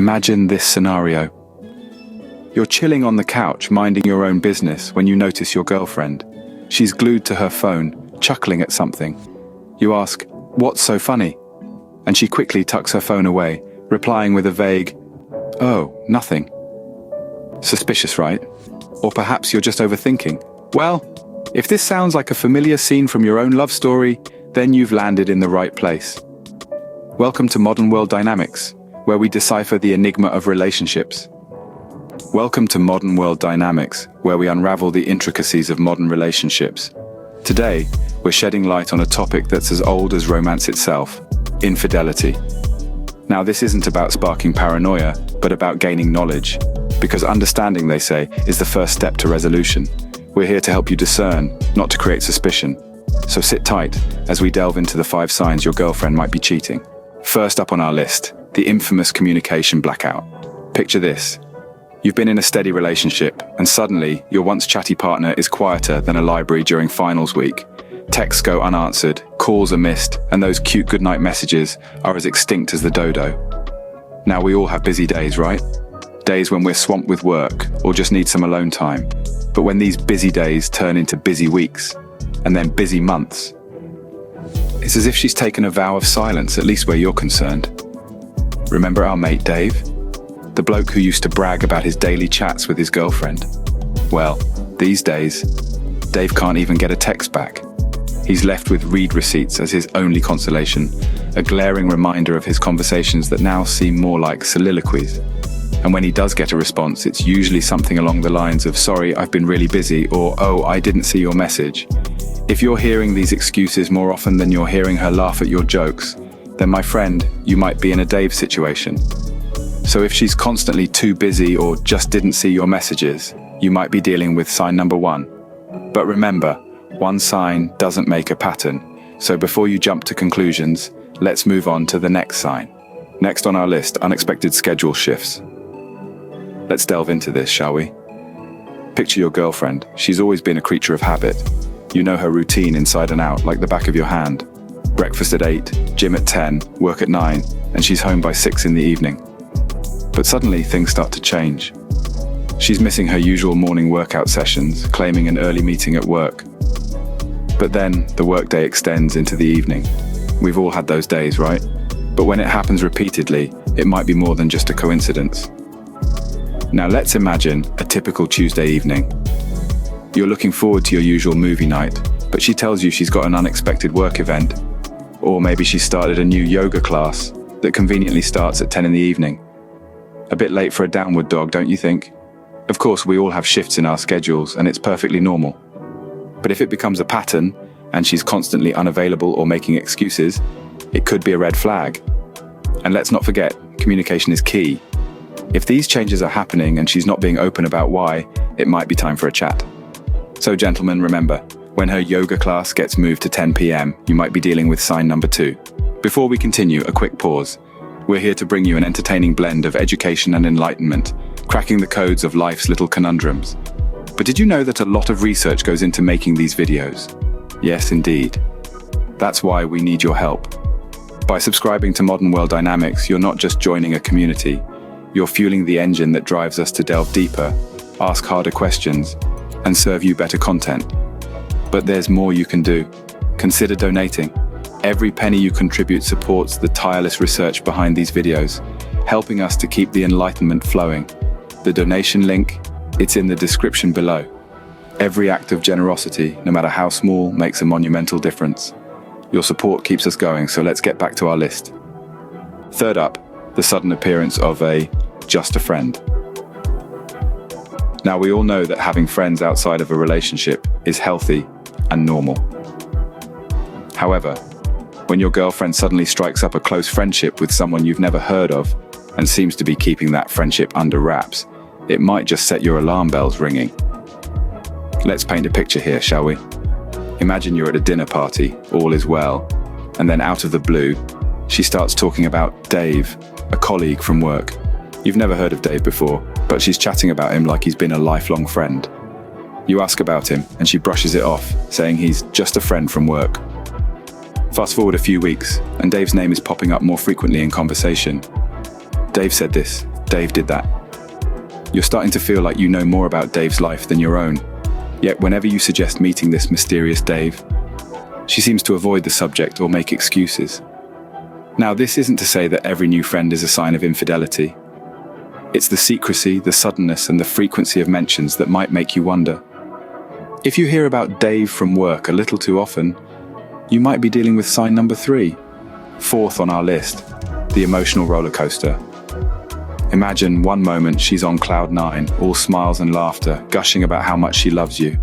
Imagine this scenario. You're chilling on the couch, minding your own business, when you notice your girlfriend. She's glued to her phone, chuckling at something. You ask, "What's so funny?" And she quickly tucks her phone away, replying with a vague, "Oh, nothing." Suspicious, right? Or perhaps you're just overthinking. Well, if this sounds like a familiar scene from your own love story, then you've landed in the right place. Welcome to Modern World Dynamics, where we decipher the enigma of relationships. Welcome to Modern World Dynamics, where we unravel the intricacies of modern relationships. Today, we're shedding light on a topic that's as old as romance itself: infidelity. Now, this isn't about sparking paranoia, but about gaining knowledge. Because understanding, they say, is the first step to resolution. We're here to help you discern, not to create suspicion. So sit tight as we delve into the 5 signs your girlfriend might be cheating. First up on our list, the infamous communication blackout. Picture this. You've been in a steady relationship, and suddenly, your once chatty partner is quieter than a library during finals week. Texts go unanswered, calls are missed, and those cute goodnight messages are as extinct as the dodo. Now, we all have busy days, right? Days when we're swamped with work, or just need some alone time. But when these busy days turn into busy weeks, and then busy months, it's as if she's taken a vow of silence, at least where you're concerned. Remember our mate Dave? The bloke who used to brag about his daily chats with his girlfriend. Well, these days, Dave can't even get a text back. He's left with read receipts as his only consolation, a glaring reminder of his conversations that now seem more like soliloquies. And when he does get a response, it's usually something along the lines of, "Sorry, I've been really busy," or "Oh, I didn't see your message." If you're hearing these excuses more often than you're hearing her laugh at your jokes, then my friend, you might be in a Dave situation. So if she's constantly too busy or just didn't see your messages, you might be dealing with sign number 1. But remember, one sign doesn't make a pattern. So before you jump to conclusions, let's move on to the next sign. Next on our list, unexpected schedule shifts. Let's delve into this, shall we? Picture your girlfriend. She's always been a creature of habit. You know her routine inside and out, like the back of your hand. Breakfast at 8, gym at 10, work at 9, and she's home by 6 in the evening. But suddenly, things start to change. She's missing her usual morning workout sessions, claiming an early meeting at work. But then, the workday extends into the evening. We've all had those days, right? But when it happens repeatedly, it might be more than just a coincidence. Now let's imagine a typical Tuesday evening. You're looking forward to your usual movie night, but she tells you she's got an unexpected work event. Or maybe she started a new yoga class that conveniently starts at 10 in the evening. A bit late for a downward dog, don't you think? Of course, we all have shifts in our schedules, and it's perfectly normal. But if it becomes a pattern, and she's constantly unavailable or making excuses, it could be a red flag. And let's not forget, communication is key. If these changes are happening and she's not being open about why, it might be time for a chat. So gentlemen, remember, when her yoga class gets moved to 10 p.m., you might be dealing with sign number 2. Before we continue, a quick pause. We're here to bring you an entertaining blend of education and enlightenment, cracking the codes of life's little conundrums. But did you know that a lot of research goes into making these videos? Yes, indeed. That's why we need your help. By subscribing to Modern World Dynamics, you're not just joining a community, you're fueling the engine that drives us to delve deeper, ask harder questions, and serve you better content. But there's more you can do. Consider donating. Every penny you contribute supports the tireless research behind these videos, helping us to keep the enlightenment flowing. The donation link, it's in the description below. Every act of generosity, no matter how small, makes a monumental difference. Your support keeps us going, so let's get back to our list. Third up, the sudden appearance of just a friend. Now, we all know that having friends outside of a relationship is healthy and normal. However, when your girlfriend suddenly strikes up a close friendship with someone you've never heard of and seems to be keeping that friendship under wraps, it might just set your alarm bells ringing. Let's paint a picture here, shall we? Imagine you're at a dinner party, all is well, and then out of the blue, she starts talking about Dave, a colleague from work. You've never heard of Dave before, but she's chatting about him like he's been a lifelong friend. You ask about him, and she brushes it off, saying he's just a friend from work. Fast forward a few weeks, and Dave's name is popping up more frequently in conversation. Dave said this, Dave did that. You're starting to feel like you know more about Dave's life than your own. Yet whenever you suggest meeting this mysterious Dave, she seems to avoid the subject or make excuses. Now, this isn't to say that every new friend is a sign of infidelity. It's the secrecy, the suddenness, and the frequency of mentions that might make you wonder. If you hear about Dave from work a little too often, you might be dealing with sign number 3, fourth on our list, the emotional roller coaster. Imagine one moment she's on cloud 9, all smiles and laughter, gushing about how much she loves you.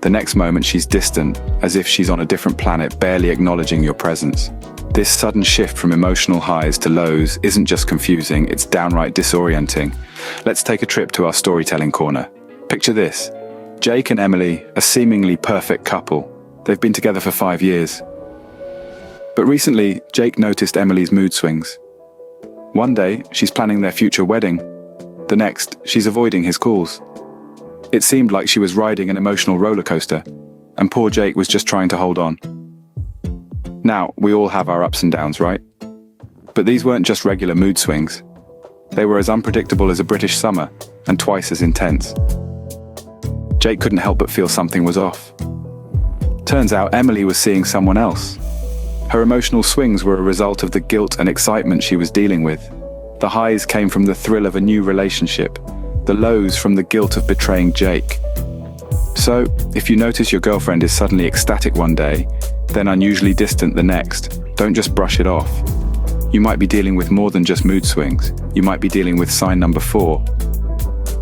The next moment she's distant, as if she's on a different planet, barely acknowledging your presence. This sudden shift from emotional highs to lows isn't just confusing, it's downright disorienting. Let's take a trip to our storytelling corner. Picture this. Jake and Emily, a seemingly perfect couple. They've been together for 5 years. But recently, Jake noticed Emily's mood swings. One day, she's planning their future wedding. The next, she's avoiding his calls. It seemed like she was riding an emotional roller coaster, and poor Jake was just trying to hold on. Now, we all have our ups and downs, right? But these weren't just regular mood swings. They were as unpredictable as a British summer, and twice as intense. Jake couldn't help but feel something was off. Turns out Emily was seeing someone else. Her emotional swings were a result of the guilt and excitement she was dealing with. The highs came from the thrill of a new relationship, the lows from the guilt of betraying Jake. So, if you notice your girlfriend is suddenly ecstatic one day, then unusually distant the next, don't just brush it off. You might be dealing with more than just mood swings. You might be dealing with sign number 4.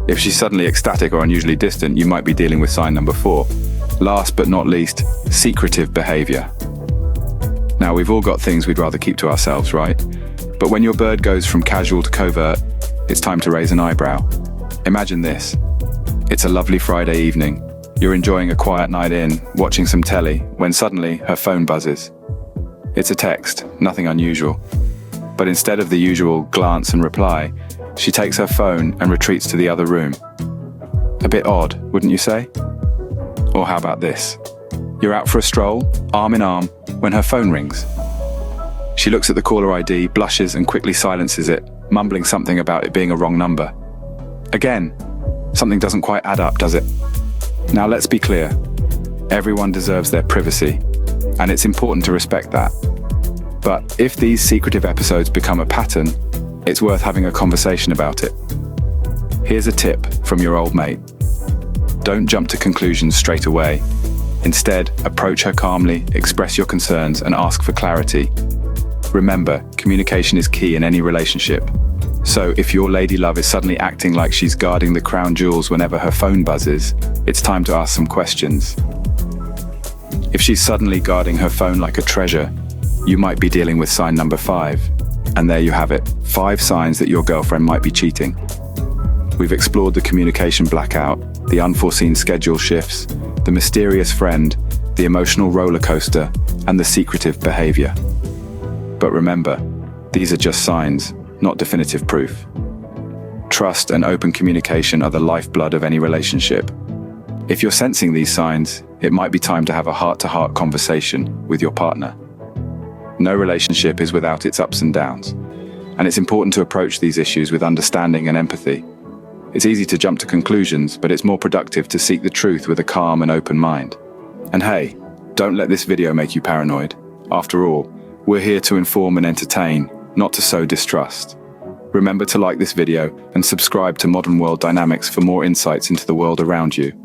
If she's suddenly ecstatic or unusually distant, you might be dealing with sign number 4. Last but not least, secretive behavior. Now, we've all got things we'd rather keep to ourselves, right? But when your bird goes from casual to covert, it's time to raise an eyebrow. Imagine this. It's a lovely Friday evening. You're enjoying a quiet night in, watching some telly, when suddenly her phone buzzes. It's a text, nothing unusual. But instead of the usual glance and reply, she takes her phone and retreats to the other room. A bit odd, wouldn't you say? Or how about this? You're out for a stroll, arm in arm, when her phone rings. She looks at the caller ID, blushes and quickly silences it, mumbling something about it being a wrong number. Again, something doesn't quite add up, does it? Now let's be clear. Everyone deserves their privacy, and it's important to respect that. But if these secretive episodes become a pattern, it's worth having a conversation about it. Here's a tip from your old mate. Don't jump to conclusions straight away. Instead, approach her calmly, express your concerns, and ask for clarity. Remember, communication is key in any relationship. So if your lady love is suddenly acting like she's guarding the crown jewels whenever her phone buzzes, it's time to ask some questions. If she's suddenly guarding her phone like a treasure, you might be dealing with sign number 5. And there you have it, 5 signs that your girlfriend might be cheating. We've explored the communication blackout, the unforeseen schedule shifts, the mysterious friend, the emotional roller coaster, and the secretive behavior. But remember, these are just signs, not definitive proof. Trust and open communication are the lifeblood of any relationship. If you're sensing these signs, it might be time to have a heart-to-heart conversation with your partner. No relationship is without its ups and downs, and it's important to approach these issues with understanding and empathy. It's easy to jump to conclusions, but it's more productive to seek the truth with a calm and open mind. And hey, don't let this video make you paranoid. After all, we're here to inform and entertain, not to sow distrust. Remember to like this video and subscribe to Modern World Dynamics for more insights into the world around you.